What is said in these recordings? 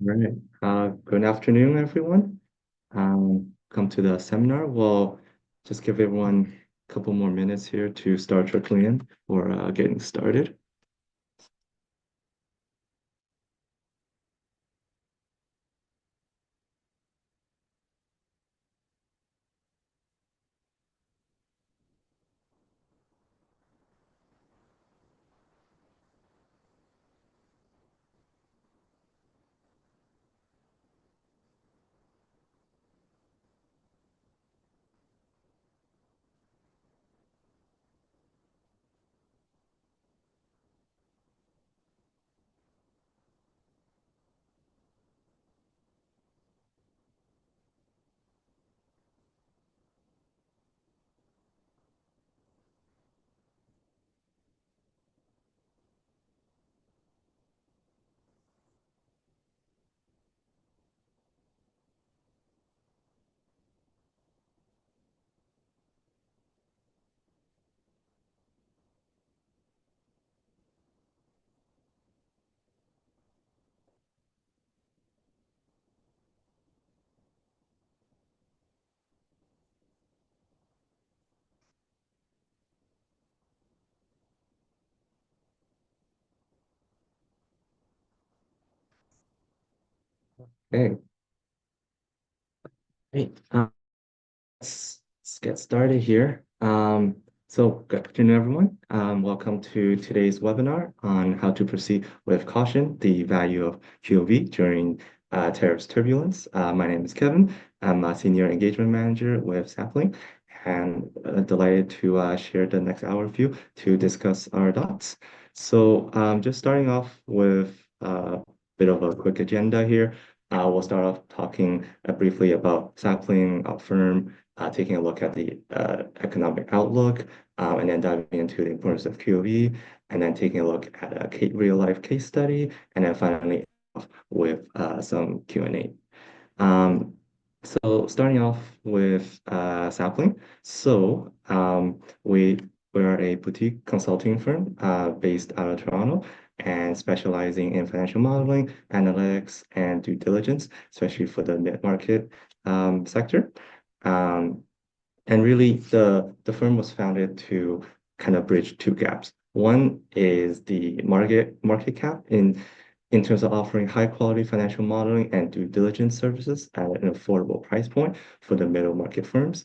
Right. Good afternoon, everyone. Come to the seminar. We'll just give everyone a couple more minutes here to start trickling in or getting started. Okay, great. Let's get started here. So good afternoon, everyone. Welcome to today's webinar on how to proceed with caution, the value of QoE during tariffs turbulence. My name is Kevin. I'm a senior engagement manager with Sapling, and delighted to share the next hour with you to discuss our thoughts. So just starting off with a bit of a quick agenda here. We'll start off talking briefly about Sapling, our firm, taking a look at the economic outlook, and then diving into the importance of QoE, and then taking a look at a real-life case study, and then finally off with some Q&A. So starting off with Sapling. So we are a boutique consulting firm based out of Toronto and specializing in financial modeling, analytics, and due diligence, especially for the mid-market sector. Um, and really, the firm was founded to kind of bridge two gaps. One is the market cap in terms of offering high quality financial modeling and due diligence services at an affordable price point for the middle market firms,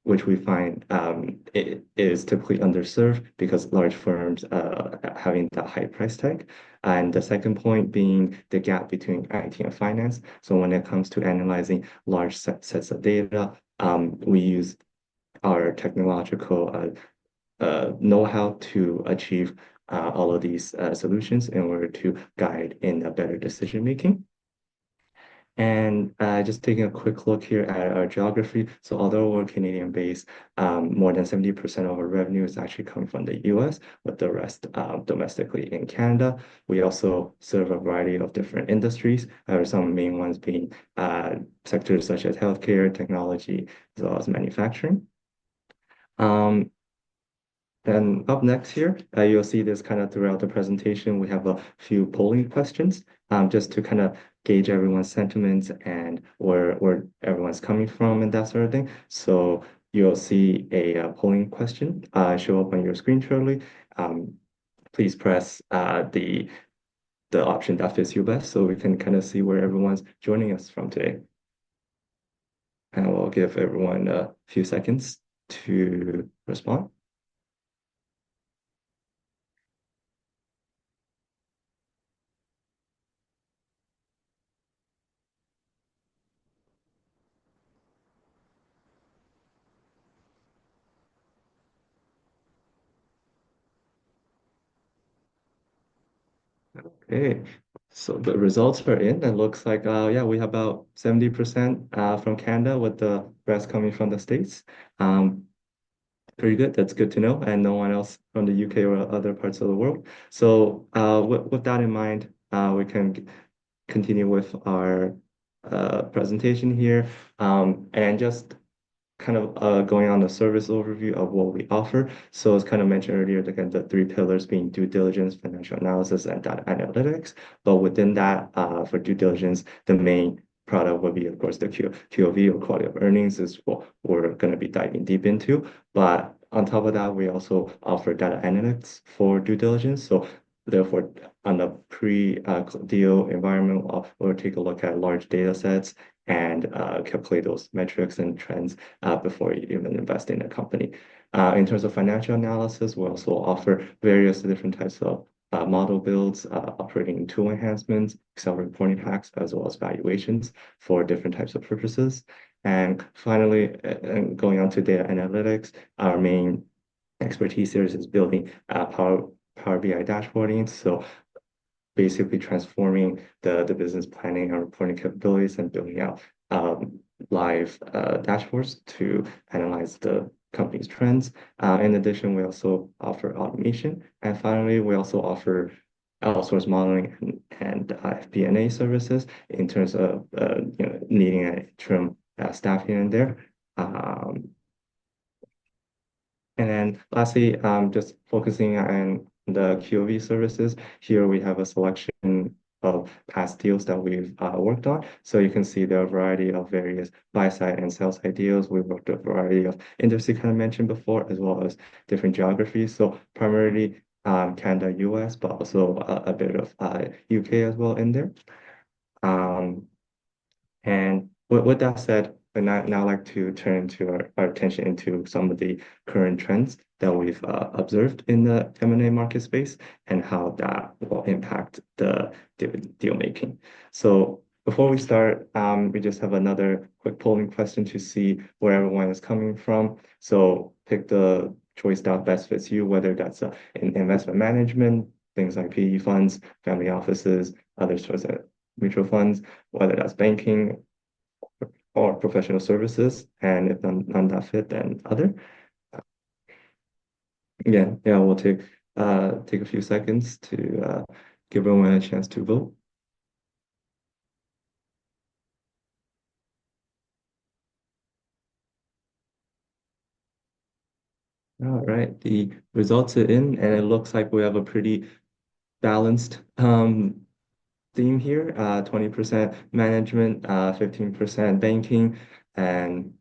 which we find it is typically underserved because large firms having that high price tag. And the second point being the gap between IT and finance. So when it comes to analyzing large sets of data, we use our technological know-how to achieve all of these solutions in order to guide in a better decision making. And just taking a quick look here at our geography. So although we're Canadian based, more than 70% of our revenue is actually coming from the US, with the rest domestically in Canada. We also serve a variety of different industries, some main ones being sectors such as healthcare, technology, as well as manufacturing. Um, Then up next here, you'll see this kind of throughout the presentation. We have a few polling questions, just to kind of gauge everyone's sentiments and where everyone's coming from and that sort of thing. So you'll see a polling question show up on your screen shortly. Um, Please press the option that fits you best so we can kind of see where everyone's joining us from today. And we'll give everyone a few seconds to respond. Okay, so the results are in. It looks like yeah, we have about 70% from Canada, with the rest coming from the States. Um, Pretty good. That's good to know, and no one else from the UK or other parts of the world. So with that in mind, we can continue with our presentation here, and just kind of going on the service overview of what we offer. So as kind of mentioned earlier, again, the three pillars being due diligence, financial analysis, and data analytics. But within that, for due diligence, the main product would be, of course, the QoE or quality of earnings is what we're going to be diving deep into. But on top of that, we also offer data analytics for due diligence. So therefore, on the pre-deal environment, we'll take a look at large data sets and calculate those metrics and trends before you even invest in a company. In terms of financial analysis, we also offer various different types of model builds, operating tool enhancements, Excel reporting hacks, as well as valuations for different types of purposes. And finally, going on to data analytics, our main expertise here is building Power BI dashboarding. So basically transforming the business planning and reporting capabilities and building out live dashboards to analyze the company's trends. In addition, we also offer automation. And finally, we also offer outsource modeling and FP&A services in terms of needing an interim staff here and there. And then lastly, just focusing on the QoE services. Here we have a selection of past deals that we've worked on. So you can see there are a variety of various buy side and sell side deals. We've worked a variety of industry kind of mentioned before, as well as different geographies. So primarily Canada, US, but also a bit of UK as well in there. Um, and with that said, I'd now like to turn to our attention into some of the current trends that we've observed in the M&A market space and how that will impact the deal making. So before we start, we just have another quick polling question to see where everyone is coming from. So pick the choice that best fits you, whether that's in investment management, things like PE funds, family offices, other sorts of mutual funds, whether that's banking or professional services, and if none that fit, then other. Yeah, we'll take a few seconds to give everyone a chance to vote. All right, the results are in, and it looks like we have a pretty balanced theme here, 20% management, 15% banking, and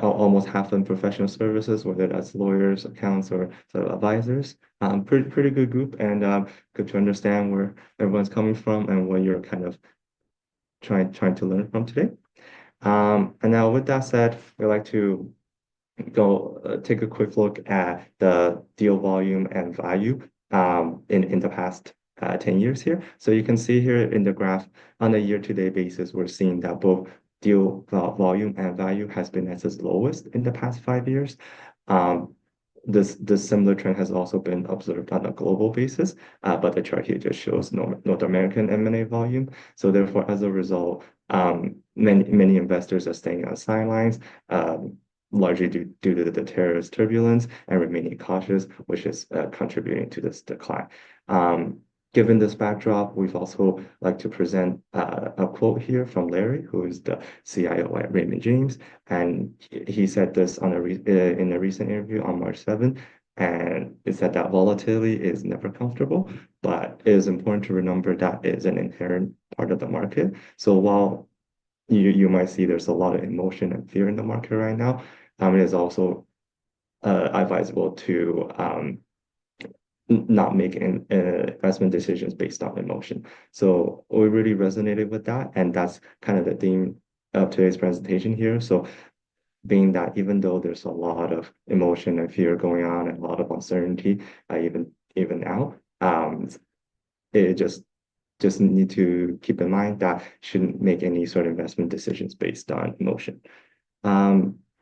almost half in professional services, whether that's lawyers, accountants, or sort of advisors. Pretty good group, and good to understand where everyone's coming from and what you're kind of trying to learn from today. And now with that said, we'd like to go take a quick look at the deal volume and value in the past 10 years here. So you can see here in the graph on a year-to-date basis, we're seeing that both deal volume and value has been at its lowest in the past 5 years. This similar trend has also been observed on a global basis, but the chart here just shows North American M&A volume. So therefore, as a result, many investors are staying on the sidelines, largely due to the tariffs turbulence and remaining cautious, which is contributing to this decline. Given this backdrop, we've also like to present a quote here from Larry, who is the CIO at Raymond James, and he said this on in a recent interview on March 7th, and it said that volatility is never comfortable, but it is important to remember that it is an inherent part of the market. So while you might see there's a lot of emotion and fear in the market right now, it is also advisable to not making investment decisions based on emotion. So we really resonated with that, and that's kind of the theme of today's presentation here. So being that even though there's a lot of emotion and fear going on and a lot of uncertainty, even now, it just need to keep in mind that shouldn't make any sort of investment decisions based on emotion.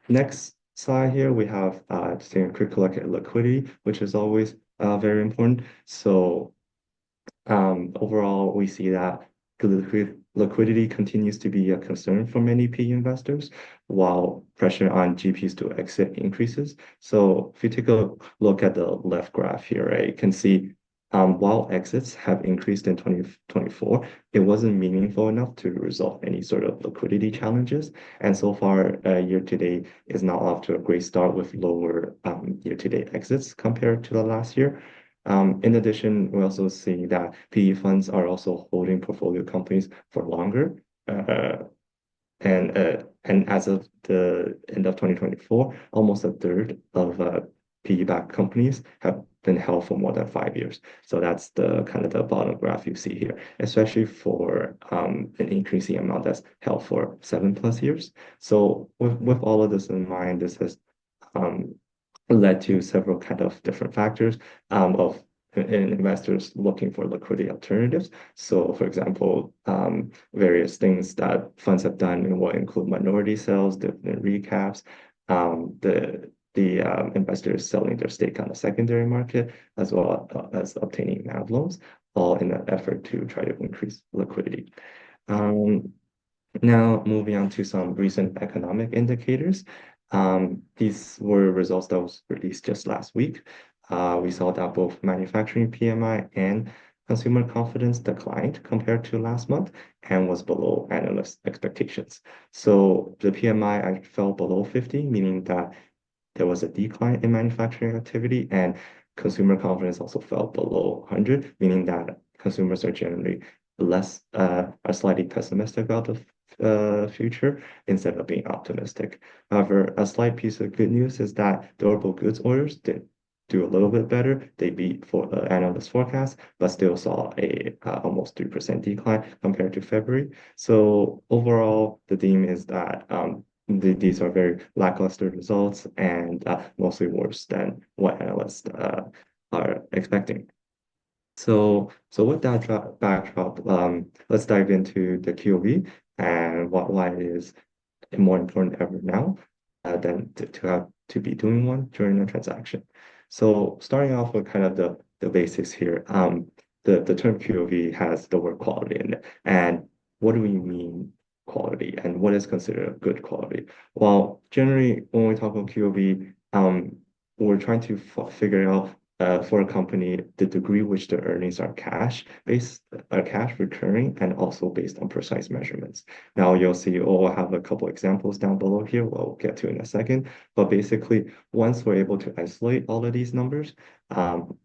Next slide here, we have just taking a quick look at liquidity, which is always very important. So overall, we see that liquidity continues to be a concern for many PE investors, while pressure on GPs to exit increases. So if you take a look at the left graph here, right, you can see While exits have increased in 2024, it wasn't meaningful enough to resolve any sort of liquidity challenges. And so far, year to date is now off to a great start with lower year to date exits compared to the last year. In addition, we also see that PE funds are also holding portfolio companies for longer. Uh, and as of the end of 2024, almost a third of PE-backed companies have been held for more than 5 years. So that's the kind of the bottom graph you see here, especially for an increasing amount that's held for 7+ years. So with all of this in mind, this has um, led to several kind of different factors of investors looking for liquidity alternatives. So, for example, various things that funds have done will include minority sales, dividend recaps, the investors selling their stake on the secondary market, as well as obtaining NAV loans, all in an effort to try to increase liquidity. Um, Now, moving on to some recent economic indicators. These were results that was released just last week. We saw that both manufacturing PMI and consumer confidence declined compared to last month and was below analyst expectations. So the PMI fell below 50, meaning that there was a decline in manufacturing activity, and consumer confidence also fell below 100, meaning that consumers are generally are slightly pessimistic about the future instead of being optimistic. However, a slight piece of good news is that durable goods orders did do a little bit better. They beat for analyst forecast, but still saw a almost 3% decline compared to February. So overall, the theme is that these are very lackluster results and mostly worse than what analysts are expecting. So with that backdrop, let's dive into the QoE and why it is more important ever now than to have to be doing one during a transaction. So starting off with kind of the basics here, the term QoE has the word quality in it. And what do we mean quality and what is considered good quality? Well, generally, when we talk about QoE, we're trying to figure out for a company, the degree which the earnings are cash based, are cash recurring, and also based on precise measurements. Now you'll see, oh, I have a couple examples down below here. We'll get to in a second. But basically, once we're able to isolate all of these numbers um,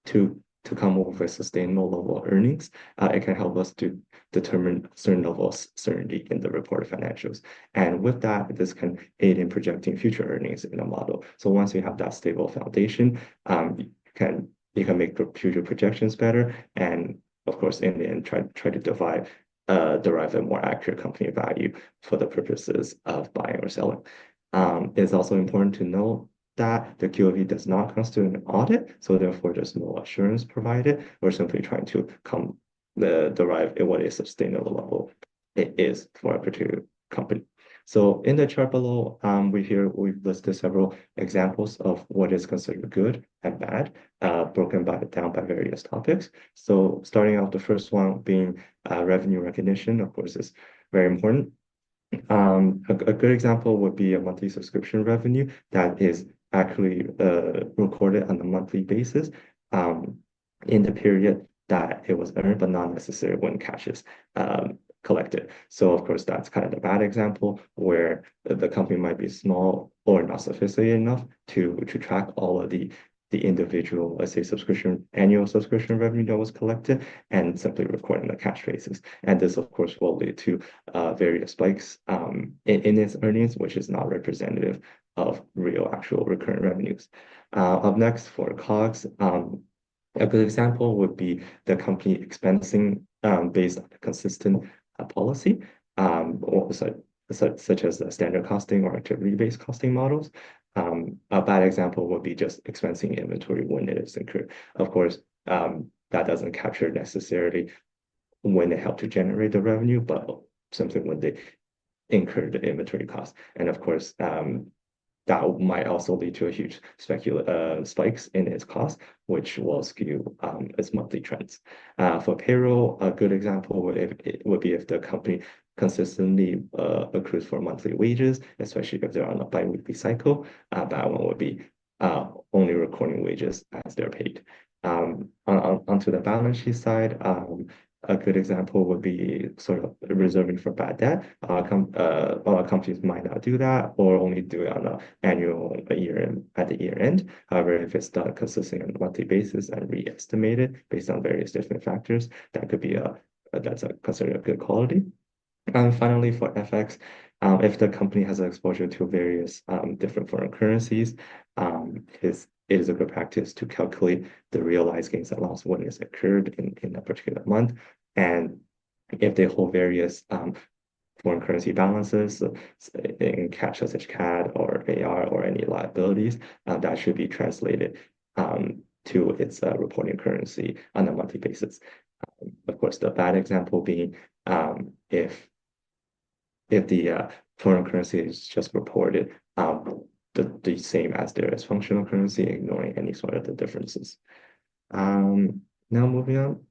to come up with a sustainable level of earnings, it can help us to determine a certain level of certainty in the reported financials. And with that, this can aid in projecting future earnings in a model. So once you have that stable foundation, you can make future projections better, and of course, in the end, try to derive a more accurate company value for the purposes of buying or selling. It's also important to know that the QoE does not constitute an audit, so therefore there's no assurance provided. We're simply trying to derive what a sustainable level it is for a particular company. So in the chart below, we've listed several examples of what is considered good and bad, broken down by various topics. So starting off, the first one being revenue recognition, of course, is very important. A good example would be a monthly subscription revenue that is actually recorded on a monthly basis um, in the period that it was earned, but not necessarily when cash is collected. So of course, that's kind of the bad example where the company might be small or not sophisticated enough to track all of the individual, let's say, annual subscription revenue that was collected and simply recording the cash basis. And this, of course, will lead to various spikes in its earnings, which is not representative of real, actual recurrent revenues. Up next for COGS, a good example would be the company expensing based on a consistent policy, or such as standard costing or activity-based costing models. A bad example would be just expensing inventory when it is incurred. Of course, that doesn't capture necessarily when they help to generate the revenue, but simply when they incur the inventory cost. And of course, that might also lead to a huge spikes in its cost, which will skew its monthly trends. For payroll, a good example would be if the company consistently accrues for monthly wages, especially if they're on a bi-weekly cycle. That one would be only recording wages as they're paid. onto the balance sheet side, a good example would be sort of reserving for bad debt. A lot of companies might not do that or only do it on a annual a year at the year end. However, if it's done consistently on a monthly basis and re-estimated based on various different factors, that could be that's considered a good quality. And finally, for FX, if the company has exposure to various different foreign currencies, it is a good practice to calculate the realized gains and loss when it's occurred in a particular month. And if they hold various foreign currency balances in cash such as CAD or AR or any liabilities, that should be translated to its reporting currency on a monthly basis. Of course, the bad example being if the foreign currency is just reported the same as there is functional currency, ignoring any sort of the differences. Now moving on.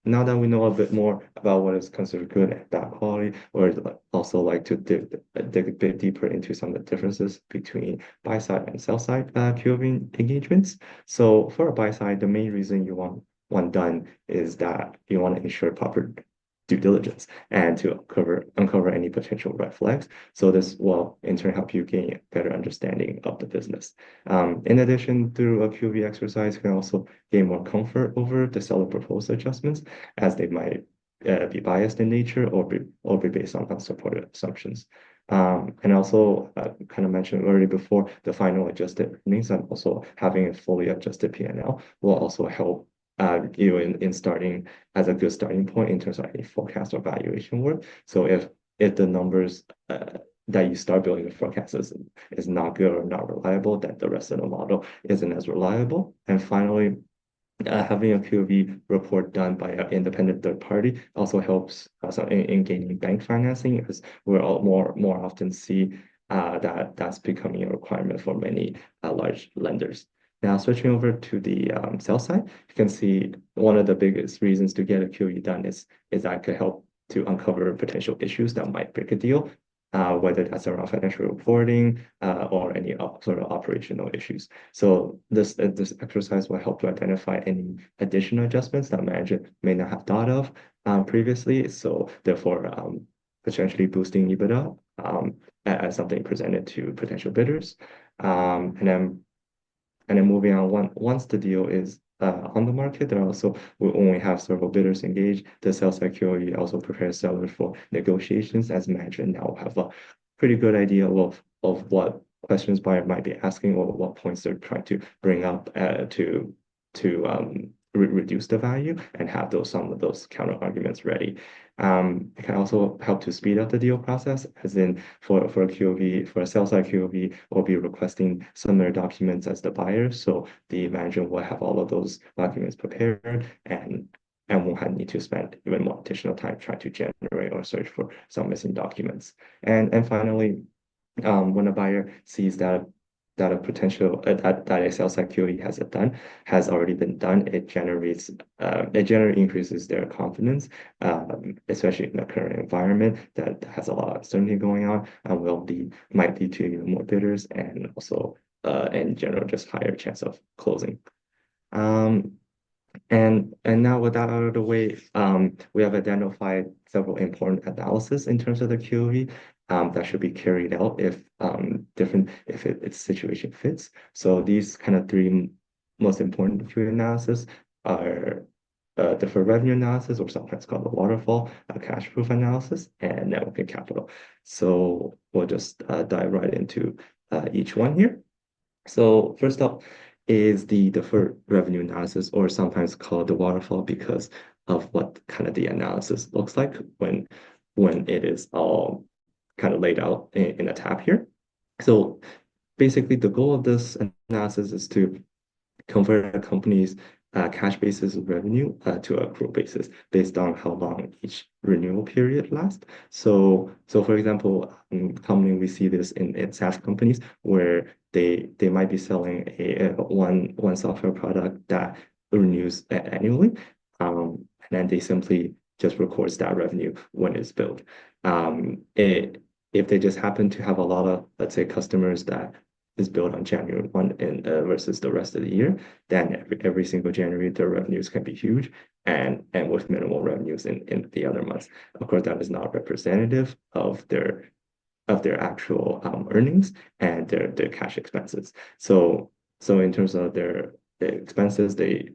Now that we know a bit more about what is considered good and bad quality, we'd also like to dig a bit deeper into some of the differences between buy side and sell side QoE engagements. So for a buy side, the main reason you want one done is that you want to ensure proper due diligence and to uncover any potential red flags. So this will in turn help you gain a better understanding of the business. In addition, through a QoE exercise, you can also gain more comfort over the seller proposed adjustments, as they might be biased in nature or be based on unsupported assumptions. And also, kind of mentioned already before, the final adjusted earnings and also having a fully adjusted P&L will also help you in starting as a good starting point in terms of any forecast or valuation work. So if the numbers that you start building the forecast is not good or not reliable, then the rest of the model isn't as reliable. And finally, having a QoE report done by an independent third party also helps us in gaining bank financing, as we're all more often see that's becoming a requirement for many large lenders. Now, switching over to the sell side, you can see one of the biggest reasons to get a QoE done is that it could help to uncover potential issues that might break a deal, whether that's around financial reporting or any sort of operational issues. So this exercise will help to identify any additional adjustments that management may not have thought of previously. So therefore, potentially boosting EBITDA as something presented to potential bidders. And then moving on, once the deal is on the market, there also when we have several bidders engaged, the sales side QoE also prepares sellers for negotiations, as mentioned. Now have a pretty good idea of what questions buyer might be asking or what points they're trying to bring up to reduce the value and have some of those counter arguments ready. It can also help to speed up the deal process, as in for a QoE, for a sell side QoE, we'll be requesting similar documents as the buyer. So the manager will have all of those documents prepared and won't need to spend even more additional time trying to generate or search for some missing documents. And finally, when a buyer sees that a potential that a sales side QoE has already been done, it generally increases their confidence, especially in the current environment that has a lot of uncertainty going on, and might lead to even more bidders and also in general just higher chance of closing. And now with that out of the way, we have identified several important analysis in terms of the QoE that should be carried out if its situation fits. So these kind of three most important QoE analysis are deferred revenue analysis, or sometimes called the waterfall, cash proof analysis, and net working capital. So we'll just dive right into each one here. So first up is the deferred revenue analysis, or sometimes called the waterfall, because of what kind of the analysis looks like when it is all kind of laid out in a tab here. So basically, the goal of this analysis is to convert a company's cash basis of revenue to accrual basis based on how long each renewal period lasts. So for example, commonly we see this in SaaS companies where they might be selling one software product that renews annually, and then they simply just records that revenue when it's billed. If they just happen to have a lot of, let's say, customers that is built on January 1 versus the rest of the year, then every single January, their revenues can be huge and with minimal revenues in the other months. Of course, that is not representative of their actual earnings and their cash expenses. So in terms of their expenses, they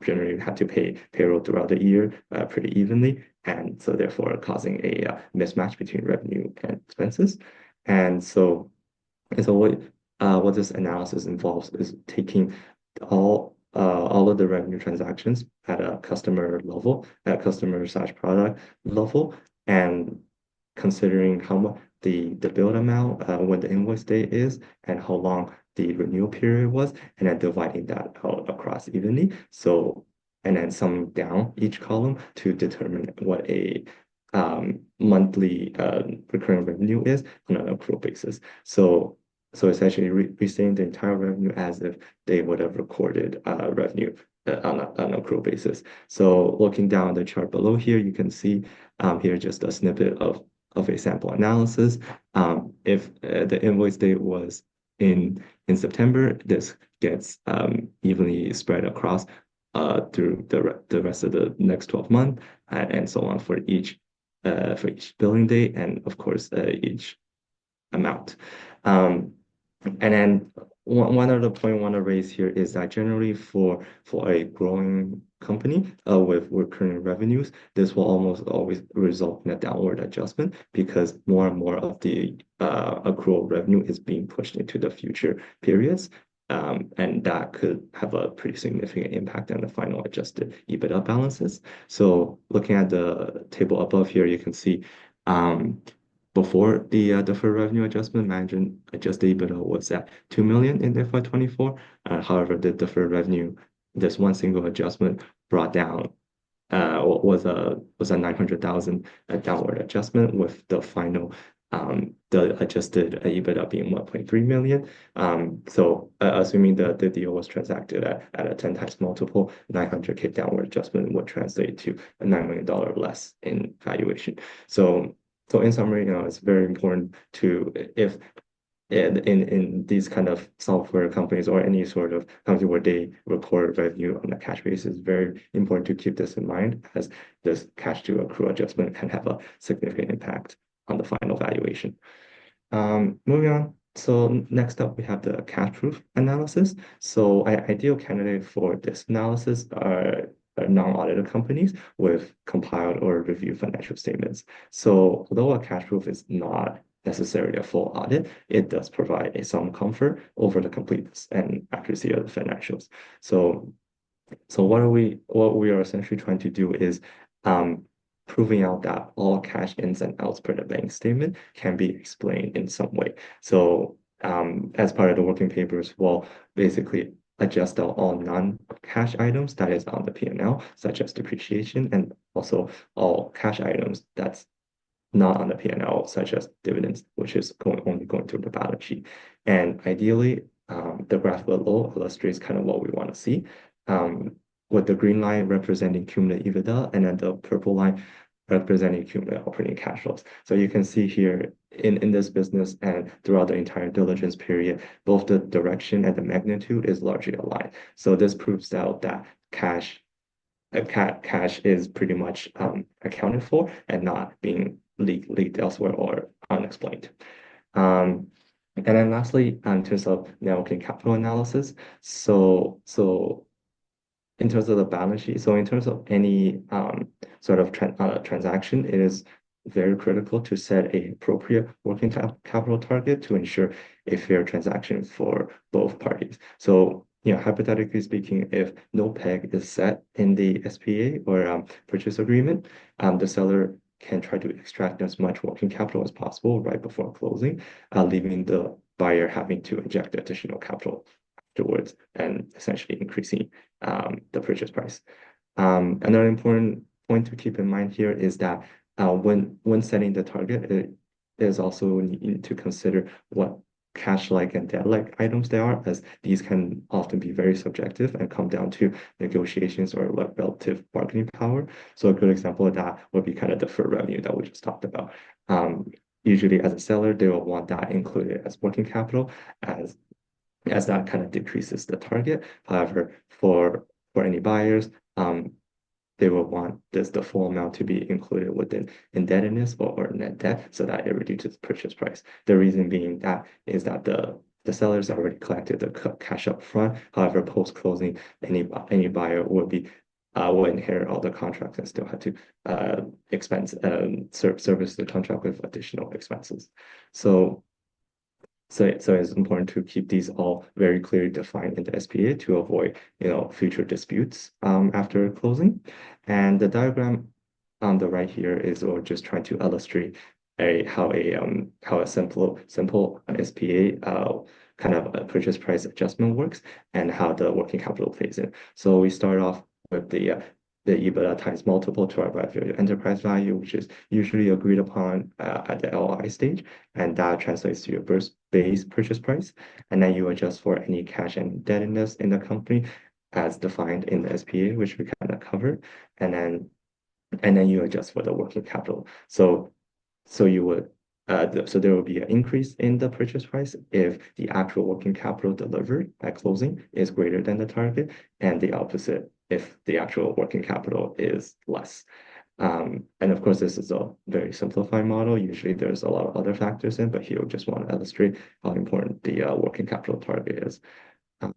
generally had to pay payroll throughout the year pretty evenly, and so therefore causing a mismatch between revenue and expenses. And so what this analysis involves is taking all of the revenue transactions at a customer level, at customer/product level, and considering how much the build amount, when the invoice date is, and how long the renewal period was, and then dividing that out across evenly. So, and then summing down each column to determine what a monthly recurring revenue is on an accrual basis. So essentially restating the entire revenue as if they would have recorded revenue on an accrual basis. So looking down the chart below here, you can see here just a snippet of a sample analysis. If the invoice date was in September, this gets evenly spread across through the rest of the next 12 months and so on for each billing date and of course each amount. And then one other point I want to raise here is that generally for a growing company with recurring revenues, this will almost always result in a downward adjustment because more and more of the accrual revenue is being pushed into the future periods. And that could have a pretty significant impact on the final adjusted EBITDA balances. So looking at the table above here, you can see before the deferred revenue adjustment, management adjusted EBITDA was at 2 million in FY24. However, the deferred revenue, this one single adjustment brought down was a 900,000 downward adjustment with the final the adjusted EBITDA being 1.3 million. So assuming the deal was transacted at a 10 times multiple, 900K downward adjustment would translate to a $9 million less in valuation. So in summary, it's very important to if in these kind of software companies or any sort of company where they report revenue on a cash basis, very important to keep this in mind as this cash to accrue adjustment can have a significant impact on the final valuation. Moving on. So next up, we have the cash proof analysis. So ideal candidate for this analysis are non-audited companies with compiled or reviewed financial statements. So although a cash proof is not necessarily a full audit, it does provide some comfort over the completeness and accuracy of the financials. So what we are essentially trying to do is proving out that all cash ins and outs per the bank statement can be explained in some way. So as part of the working papers, we'll basically adjust out all non-cash items that is on the P&L, such as depreciation, and also all cash items that's not on the P&L, such as dividends, which is only going through the balance sheet. And ideally, the graph below illustrates kind of what we want to see, with the green line representing cumulative EBITDA and then the purple line representing cumulative operating cash flows. So you can see here in this business and throughout the entire diligence period, both the direction and the magnitude is largely aligned. So this proves out that cash is pretty much accounted for and not being leaked elsewhere or unexplained. And then lastly, in terms of net working capital analysis, so in terms of the balance sheet, so in terms of any sort of transaction, it is very critical to set a appropriate working capital target to ensure a fair transaction for both parties. So, hypothetically speaking, if no peg is set in the SPA or purchase agreement, the seller can try to extract as much working capital as possible right before closing, leaving the buyer having to inject additional capital afterwards and essentially increasing the purchase price. Another important point to keep in mind here is that when setting the target, it is also need to consider what cash-like and debt-like items there are, as these can often be very subjective and come down to negotiations or relative bargaining power. So a good example of that would be kind of deferred revenue that we just talked about. Usually as a seller, they will want that included as working capital, as as that kind of decreases the target. However, for any buyers, they will want the full amount to be included within indebtedness or net debt so that it reduces purchase price. The reason being that is that the sellers already collected the cash up front. However, post closing, any buyer will inherit all the contracts and still have to expense service the contract with additional expenses. So it's important to keep these all very clearly defined in the SPA to avoid, future disputes after closing. And the diagram on the right here is or just trying to illustrate how a simple SPA kind of a purchase price adjustment works and how the working capital plays in. So we start off with the EBITDA times multiple to arrive at your enterprise value, which is usually agreed upon at the LOI stage, and that translates to your base purchase price. And then you adjust for any cash and indebtedness in the company as defined in the SPA, which we kind of covered, and then you adjust for the working capital. So you would so there will be an increase in the purchase price if the actual working capital delivered at closing is greater than the target, and the opposite if the actual working capital is less. And of course, this is a very simplified model. Usually there's a lot of other factors in, but here we just want to illustrate how important the working capital target is. Um,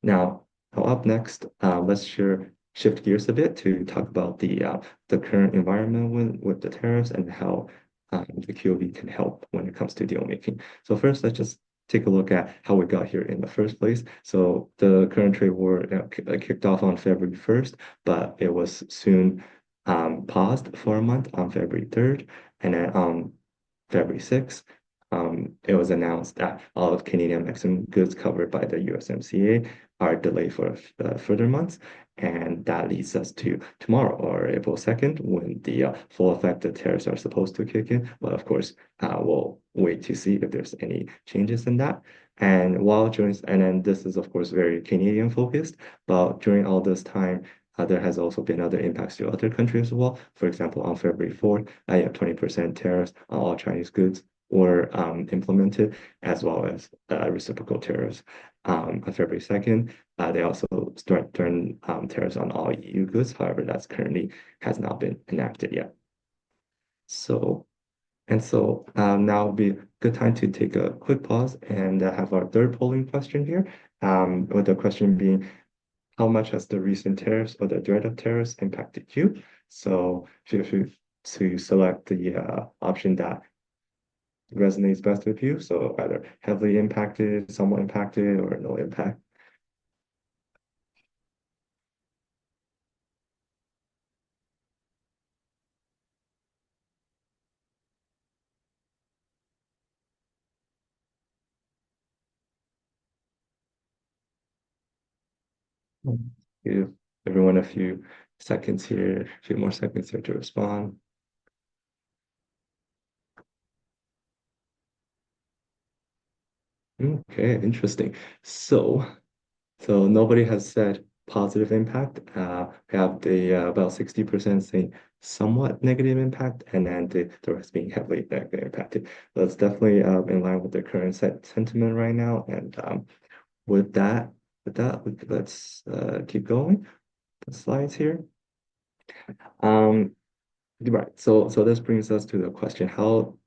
Now, up next, let's shift gears a bit to talk about the current environment with the tariffs and how the QoE can help when it comes to deal making. So first, let's just take a look at how we got here in the first place. So the current trade war kicked off on February 1st, but it was soon paused for a month on February 3rd, and then on February 6th. It was announced that all of Canadian Mexican goods covered by the USMCA are delayed for further months, and that leads us to tomorrow or April 2nd when the full effect of tariffs are supposed to kick in. But of course, we'll wait to see if there's any changes in that. And then this is of course very Canadian focused, but during all this time, there has also been other impacts to other countries as well. For example, on February 4th, 20% tariffs on all Chinese goods were implemented, as well as reciprocal tariffs. On February 2nd, they also turned tariffs on all EU goods. However, that's currently has not been enacted yet. So now would be a good time to take a quick pause and have our third polling question here. With the question being, how much has the recent tariffs or the threat of tariffs impacted you? So feel free to select the option that resonates best with you. So either heavily impacted, somewhat impacted, or no impact. Give everyone a few seconds here, a few more seconds here to respond. Okay, interesting. So nobody has said positive impact. We have the about 60% saying somewhat negative impact, and then the rest being heavily negative impacted. That's definitely in line with the current sentiment right now. And with that, let's keep going. The slides here. Um, right. So this brings us to the question: how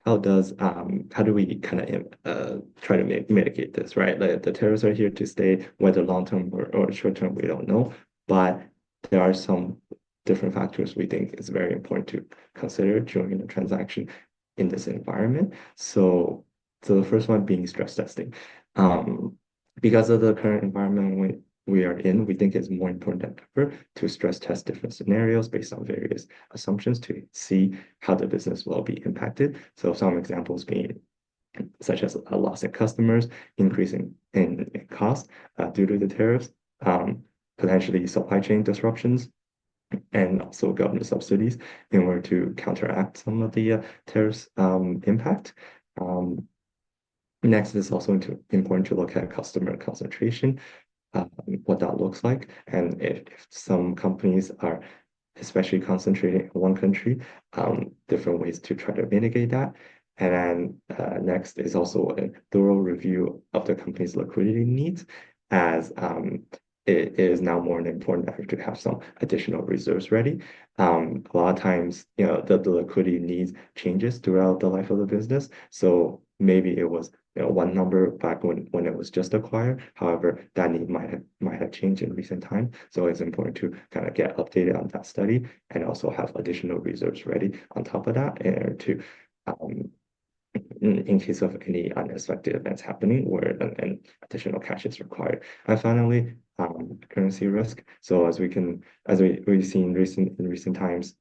do we kind of try to mitigate this, right? Like the tariffs are here to stay, whether long term or short term, we don't know. But there are some different factors we think is very important to consider during the transaction in this environment. So the first one being stress testing. Um, because of the current environment we are in, we think it's more important than ever to stress test different scenarios based on various assumptions to see how the business will be impacted. So some examples being such as a loss in customers, increasing in cost due to the tariffs, potentially supply chain disruptions, and also government subsidies in order to counteract some of the tariffs impact. Um, Next, it's also important to look at customer concentration, what that looks like, and if some companies are especially concentrating in one country, different ways to try to mitigate that. And then next is also a thorough review of the company's liquidity needs, as it is now more an important effort to have some additional reserves ready. A lot of times, the liquidity needs changes throughout the life of the business. So maybe it was one number back when it was just acquired. However, that need might have changed in recent time. So it's important to kind of get updated on that study and also have additional reserves ready on top of that, and to um, in case of any unexpected events happening where an additional cash is required. And finally, currency risk. So we've seen in recent times,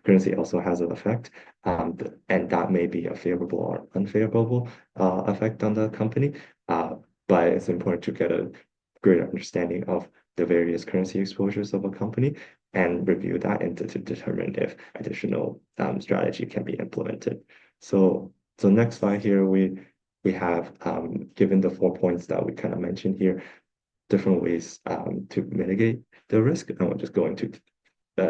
currency also has an effect, and that may be a favorable or unfavorable effect on the company. But it's important to get a greater understanding of the various currency exposures of a company and review that and to determine if additional strategy can be implemented. So next slide here, we have given the 4 points that we kind of mentioned here, different ways to mitigate the risk, and we'll just go into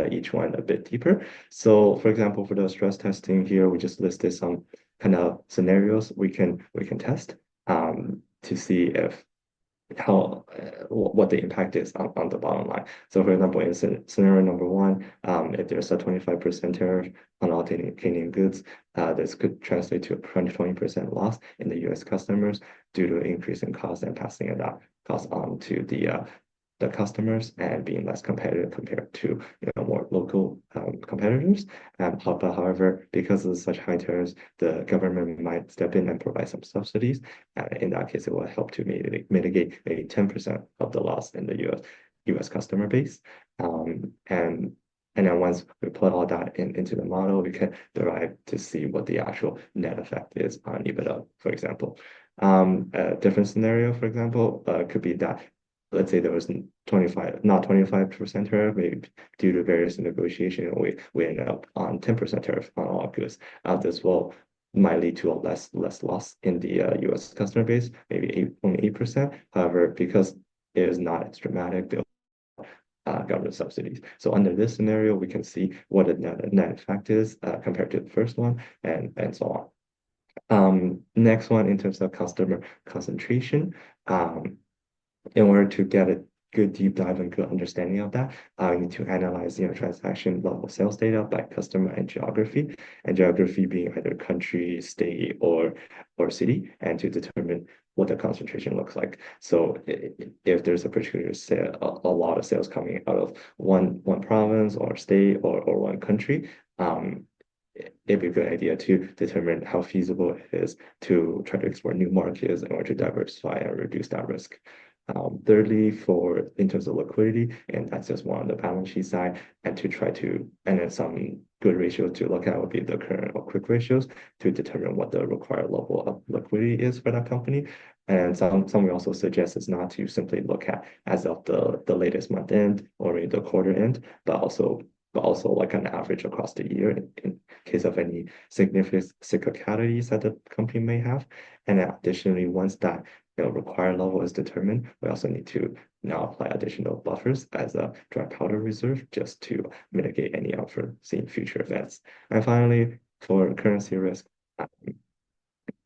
each one a bit deeper. So, for example, for the stress testing here, we just listed some kind of scenarios we can test to see if how what the impact is on the bottom line. So for example, in scenario number one, if there's a 25% tariff on all Canadian goods, this could translate to a 20% loss in the US customers due to increase in cost and passing that cost on to the customers and being less competitive compared to more local competitors. However, because of such high tariffs, the government might step in and provide some subsidies. In that case, it will help to mitigate maybe 10% of the loss in the US customer base. And then once we put all that into the model, we can derive to see what the actual net effect is on EBITDA, for example. A different scenario, for example, could be that, let's say there was not 25% tariff, maybe due to various negotiation, we end up on 10% tariff on all goods. This might lead to a less loss in the US customer base, maybe only 8%. However, because it is not as dramatic, government subsidies. So under this scenario, we can see what the net effect is compared to the first one, and so on. Next one, in terms of customer concentration, in order to get a good deep dive and good understanding of that, we need to analyze transaction level sales data by customer and geography being either country, state, or city, and to determine what the concentration looks like. So if there's a particular sale, a lot of sales coming out of one province or state or one country, it'd be a good idea to determine how feasible it is to try to explore new markets in order to diversify and reduce that risk. Thirdly, in terms of liquidity, and that's just more on the balance sheet side, and then some good ratios to look at would be the current or quick ratios to determine what the required level of liquidity is for that company. And some we also suggest is not to simply look at as of the latest month end or maybe the quarter end, but also like an average across the year in case of any significant cyclicalities that the company may have. And then additionally, once that required level is determined, we also need to now apply additional buffers as a dry powder reserve just to mitigate any unforeseen future events. And finally, for currency risk,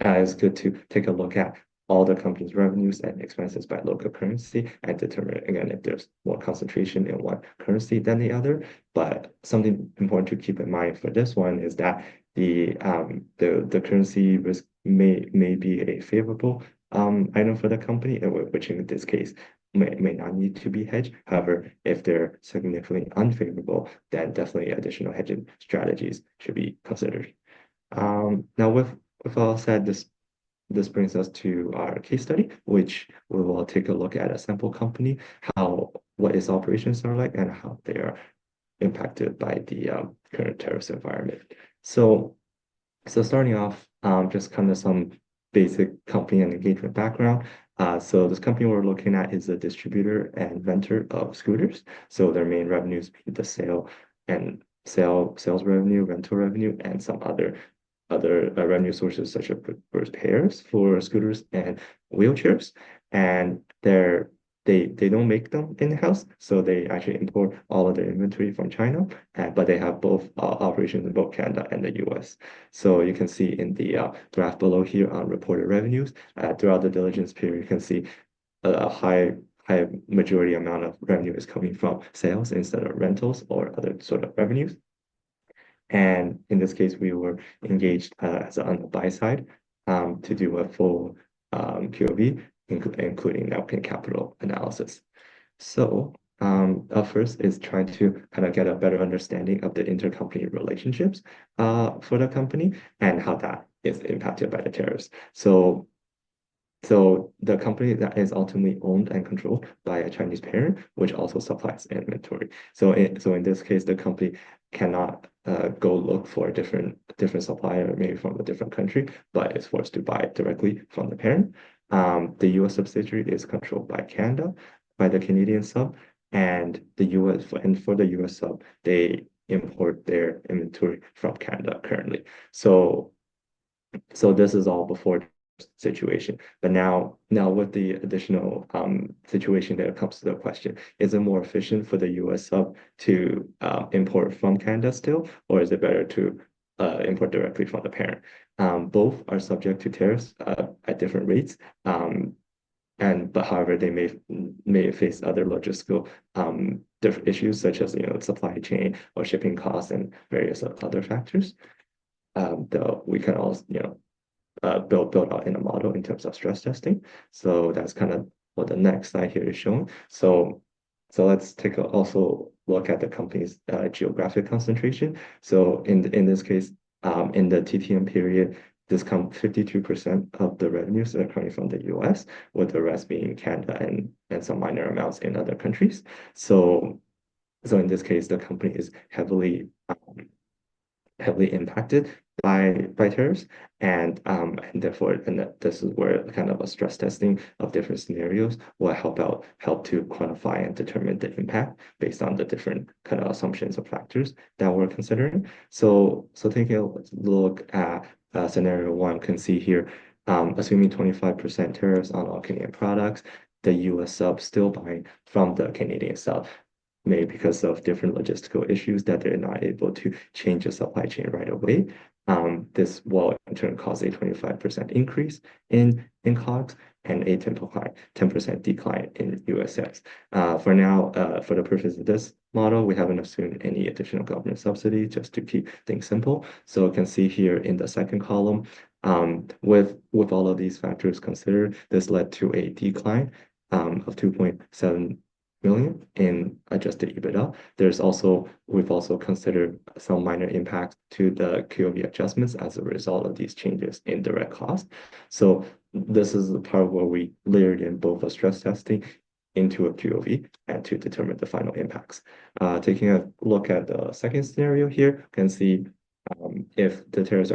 it's good to take a look at all the company's revenues and expenses by local currency and determine again if there's more concentration in one currency than the other. But something important to keep in mind for this one is that the currency risk may be a favorable item for the company, which in this case may not need to be hedged. However, if they're significantly unfavorable, then definitely additional hedging strategies should be considered. Now, with all said, this brings us to our case study, which we will take a look at a sample company, what its operations are like, and how they are impacted by the current tariffs environment. So starting off, just kind of some basic company and engagement background. So this company we're looking at is a distributor and renter of scooters. So their main revenues be the sales revenue, rental revenue, and some other revenue sources such as repairs for scooters and wheelchairs. And their they don't make them in-house, so they actually import all of their inventory from China, but they have both operations in both Canada and the US. So you can see in the graph below here on reported revenues, throughout the diligence period, you can see a high majority amount of revenue is coming from sales instead of rentals or other sort of revenues. And in this case, we were engaged as on the buy side to do a full QoE, including napkin capital analysis. So up first is trying to kind of get a better understanding of the intercompany relationships for the company and how that is impacted by the tariffs. So the company that is ultimately owned and controlled by a Chinese parent, which also supplies inventory. So in this case, the company cannot go look for a different supplier, maybe from a different country, but is forced to buy directly from the parent. The US subsidiary is controlled by Canada, by the Canadian sub, and for the US sub, they import their inventory from Canada currently. So this is all before situation. But now with the additional situation that comes to the question, is it more efficient for the US sub to import from Canada still, or is it better to import directly from the parent? Both are subject to tariffs at different rates. But however, they may face other logistical different issues such as supply chain or shipping costs and various other factors. Though we can also built out in a model in terms of stress testing. So that's kind of what the next slide here is showing. So let's take also look at the company's geographic concentration. So in this case, in the TTM period, this 52% of the revenues are coming from the US, with the rest being Canada and some minor amounts in other countries. So in this case, the company is heavily impacted by tariffs, and therefore this is where kind of a stress testing of different scenarios will help to quantify and determine the impact based on the different kind of assumptions or factors that we're considering. So taking a look at scenario one, can see here, assuming 25% tariffs on all Canadian products, the US sub still buying from the Canadian sub, maybe because of different logistical issues that they're not able to change the supply chain right away. This will in turn cause a 25% increase in COGS and a 10% decline in US sales. For now, for the purpose of this model, we haven't assumed any additional government subsidy just to keep things simple. So you can see here in the second column, with all of these factors considered, this led to a decline of 2.7 million in adjusted EBITDA. We've also considered some minor impact to the QoE adjustments as a result of these changes in direct cost. So this is the part where we layered in both a stress testing into a QoE and to determine the final impacts. Taking a look at the second scenario here, you can see if the tariffs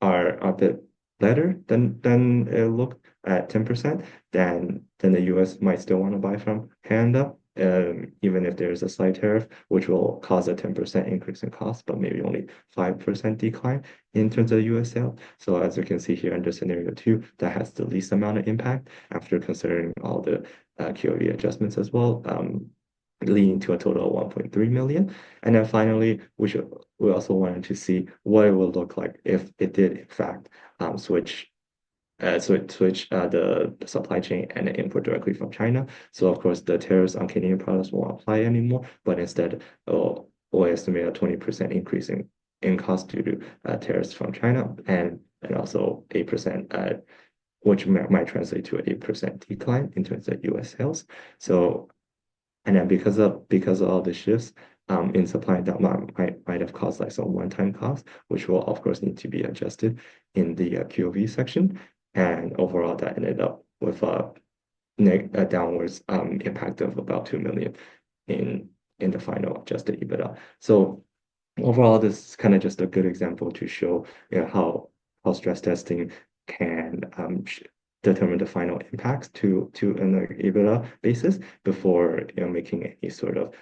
are a bit better than it looked at 10%, then the US might still want to buy from Canada, even if there's a slight tariff, which will cause a 10% increase in cost, but maybe only 5% decline in terms of US sales. So as you can see here under scenario two, that has the least amount of impact after considering all the QoE adjustments as well, leading to a total of 1.3 million. And then finally, we also wanted to see what it would look like if it did in fact switch the supply chain and import directly from China. So of course, the tariffs on Canadian products won't apply anymore, but instead, we'll estimate a 20% increase in cost due to tariffs from China, and also 8%, which might translate to an 8% decline in terms of US sales. So, and then because of all the shifts in supply, that might have caused like some one-time cost, which will of course need to be adjusted in the QoE section. And overall, that ended up with a downwards impact of about 2 million in the final adjusted EBITDA. So overall, this is kind of just a good example to show how stress testing can determine the final impacts to an EBITDA basis before making any sort of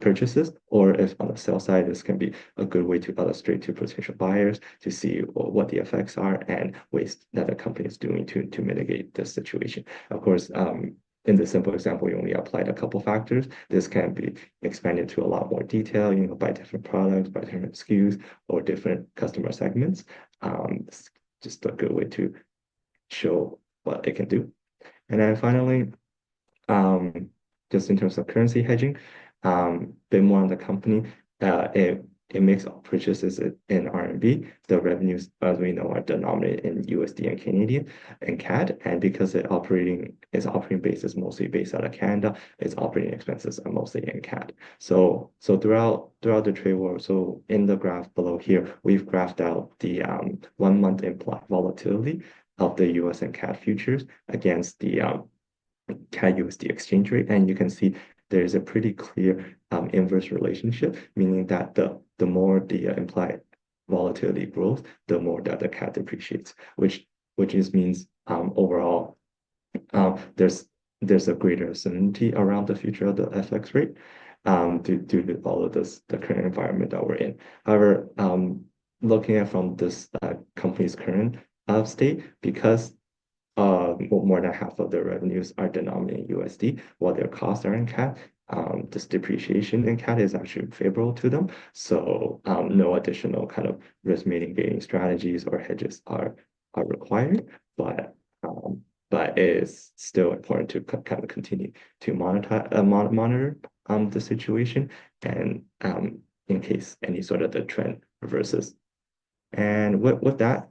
purchases, or if on the sell side, this can be a good way to illustrate to potential buyers to see what the effects are and ways that the company is doing to mitigate this situation. Of course, in the simple example, you only applied a couple factors. This can be expanded to a lot more detail, by different products, by different SKUs, or different customer segments. It's just a good way to show what it can do. And then finally, um, just in terms of currency hedging, bit more on the company. It makes all purchases in RMB. The revenues, as we know, are denominated in USD and Canadian and CAD. And because its operating base is mostly based out of Canada, its operating expenses are mostly in CAD. So throughout the trade war, so in the graph below here, we've graphed out the 1 month implied volatility of the US and CAD futures against the CAD USD exchange rate, and you can see there's a pretty clear inverse relationship, meaning that the more the implied volatility grows, the more that the CAD depreciates, which just means overall there's a greater certainty around the future of the FX rate due to all of this the current environment that we're in. However, looking at from this company's current state, because more than half of their revenues are denominated in USD, while their costs are in CAD. This depreciation in CAD is actually favorable to them. So no additional kind of risk mitigating strategies or hedges are required, but it is still important to kind of continue to monitor the situation and in case any sort of the trend reverses. And with that,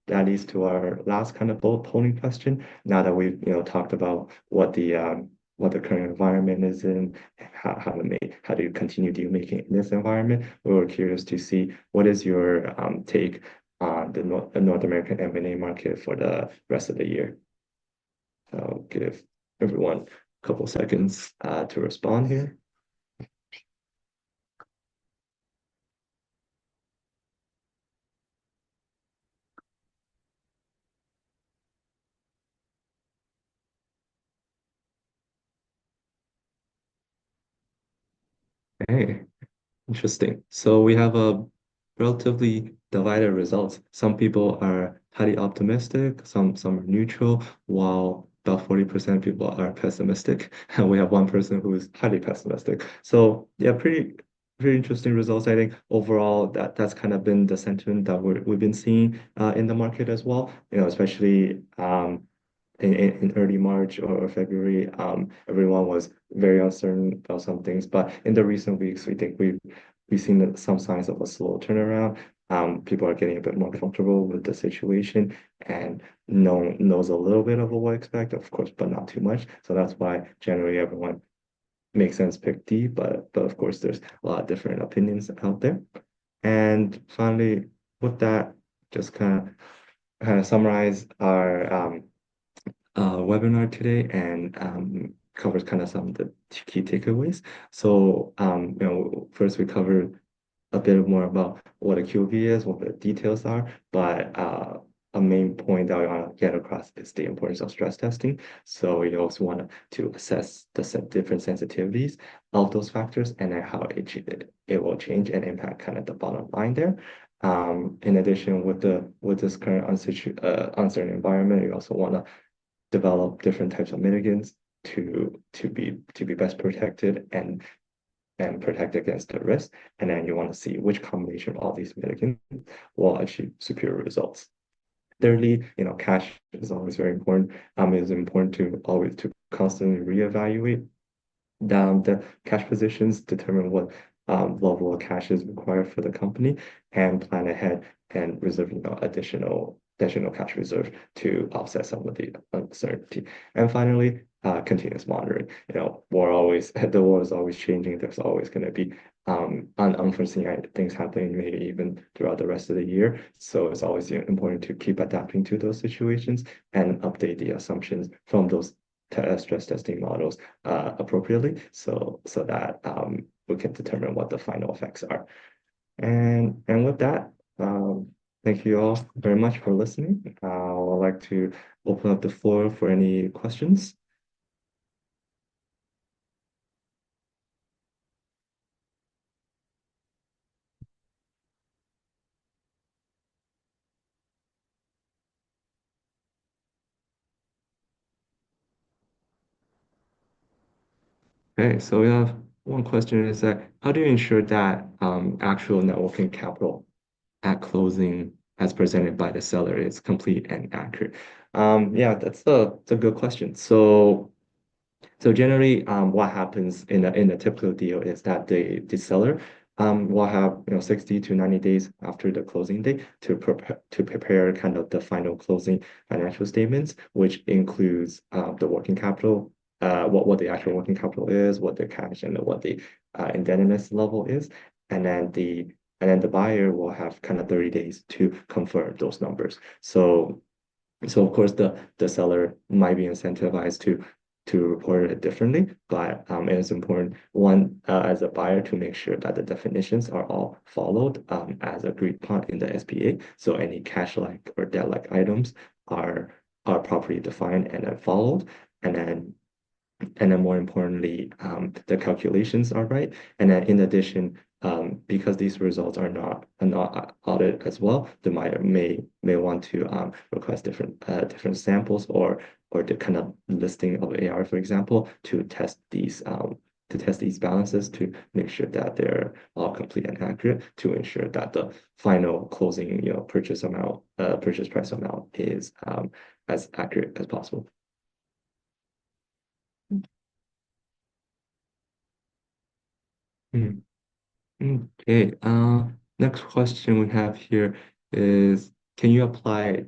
that leads to our last kind of polling question. Now that we've talked about what the current environment is in, how do you continue deal making in this environment, we were curious to see what is your take on the North American M&A market for the rest of the year. I'll give everyone a couple seconds to respond here. Hey, interesting. So we have a relatively divided results. Some people are highly optimistic, some are neutral, while about 40% people are pessimistic. And we have one person who is highly pessimistic. So yeah, pretty interesting results. I think overall that's kind of been the sentiment that we've been seeing in the market as well. Especially in early March or February, everyone was very uncertain about some things. But in the recent weeks, we think we've seen some signs of a slow turnaround. People are getting a bit more comfortable with the situation and knows a little bit of what to expect, of course, but not too much. So that's why generally everyone makes sense pick D, but of course there's a lot of different opinions out there. And finally, with that, just kind of summarize our webinar today and covers kind of some of the key takeaways. So, first we covered a bit more about what a QoE is, what the details are, but a main point that we want to get across is the importance of stress testing. So you also want to assess the different sensitivities of those factors and then how it will change and impact kind of the bottom line there. In addition, with this current uncertain environment, you also want to develop different types of mitigants to be best protected and protect against the risk. And then you want to see which combination of all these mitigants will achieve superior results. Thirdly, cash is always very important. It's important to always to constantly reevaluate the cash positions, determine what level of cash is required for the company, and plan ahead and reserve additional cash reserve to offset some of the uncertainty. And finally, continuous monitoring. The war is always changing. There's always going to be unforeseen things happening, maybe even throughout the rest of the year. So it's always important to keep adapting to those situations and update the assumptions from those stress testing models appropriately, so that we can determine what the final effects are. And with that, thank you all very much for listening. I would like to open up the floor for any questions. Okay, so we have one question is that how do you ensure that actual net working capital at closing as presented by the seller is complete and accurate? Yeah, that's a good question. So generally, what happens in a typical deal is that the seller will have 60 to 90 days after the closing date to prepare kind of the final closing financial statements, which includes the working capital, what the actual working capital is, what the cash and what the indebtedness level is, and then the buyer will have kind of 30 days to confirm those numbers. So of course the seller might be incentivized to report it differently, but it is important one as a buyer to make sure that the definitions are all followed as agreed upon in the SPA. So any cash-like or debt-like items are properly defined and then followed, and then more importantly, the calculations are right. And then in addition, because these results are not audited as well, the buyer may want to request different samples or the kind of listing of AR, for example, to test these balances to make sure that they're all complete and accurate to ensure that the final closing, purchase price amount is as accurate as possible. Mm. Okay. Next question we have here is, can you apply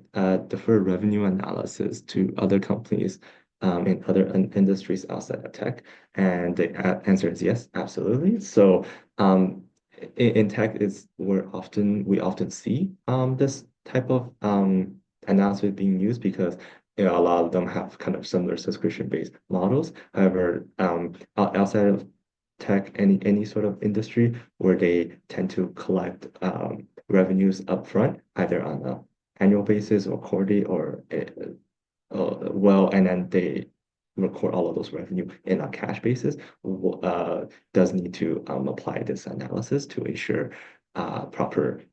deferred revenue analysis to other companies in other industries outside of tech? And the answer is yes, absolutely. So in tech, we often see this type of analysis being used because a lot of them have kind of similar subscription-based models. However, outside of tech, any sort of industry where they tend to collect revenues upfront, either on an annual basis or quarterly or and then they record all of those revenue in a cash basis, does need to apply this analysis to ensure proper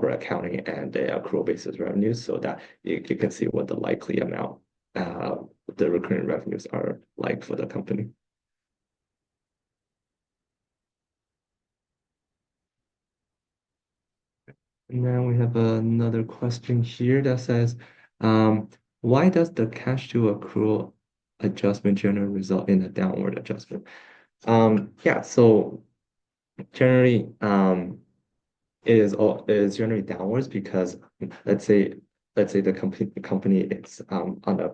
accounting and the accrual basis revenues so that you can see what the likely amount uh, the recurring revenues are like for the company. And then we have another question here that says, um, why does the cash to accrual adjustment generally result in a downward adjustment? Yeah, so generally, it is generally downwards because let's say let's say the company is on a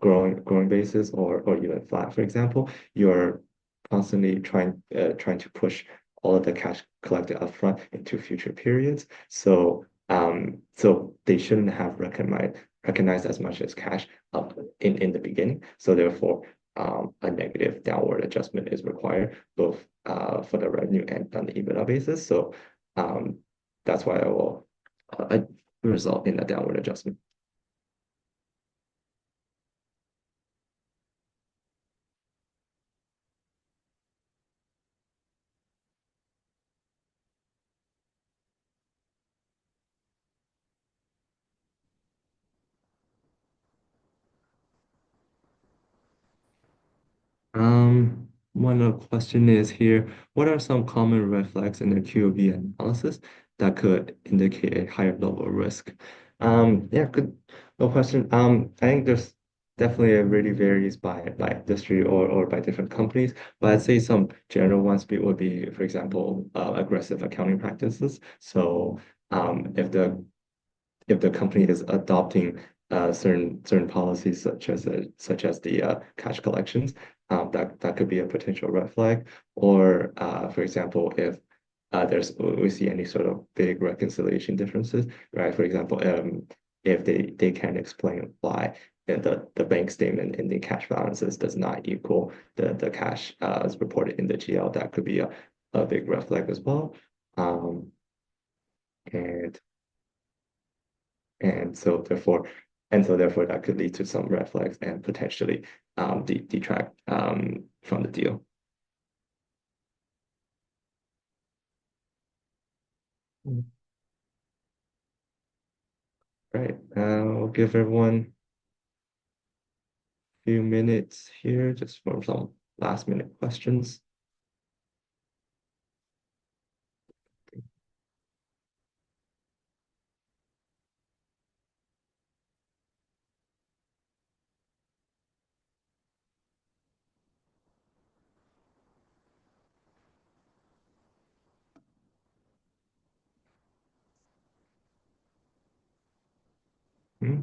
growing basis or even flat, for example, you're constantly trying to push all of the cash collected upfront into future periods. So they shouldn't have recognized as much as cash up in the beginning. So therefore, a negative downward adjustment is required both for the revenue and on the EBITDA basis. So um, that's why it will result in a downward adjustment. One other question is here, what are some common red flags in the QoB analysis that could indicate a higher level of risk? Yeah, good no question. I think there's definitely it really varies by industry or by different companies, but I'd say some general ones would be, for example, aggressive accounting practices. So if the company is adopting certain policies such as the cash collections, that could be a potential red flag. Or for example, if we see any sort of big reconciliation differences, right? For example, if they can explain why the bank statement in the cash balances does not equal the cash as reported in the GL, that could be a big red flag as well. Um, and And so therefore, and so therefore, that could lead to some red flags and potentially detract from the deal. Mm. Right. I'll give everyone a few minutes here just for some last minute questions.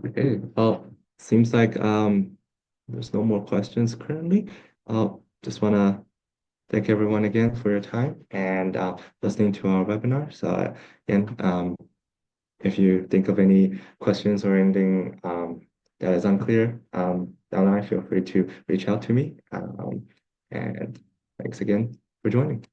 Okay, well, seems like there's no more questions currently. Just want to thank everyone again for your time and listening to our webinar. So again, if you think of any questions or anything that is unclear down the line, feel free to reach out to me. And thanks again for joining.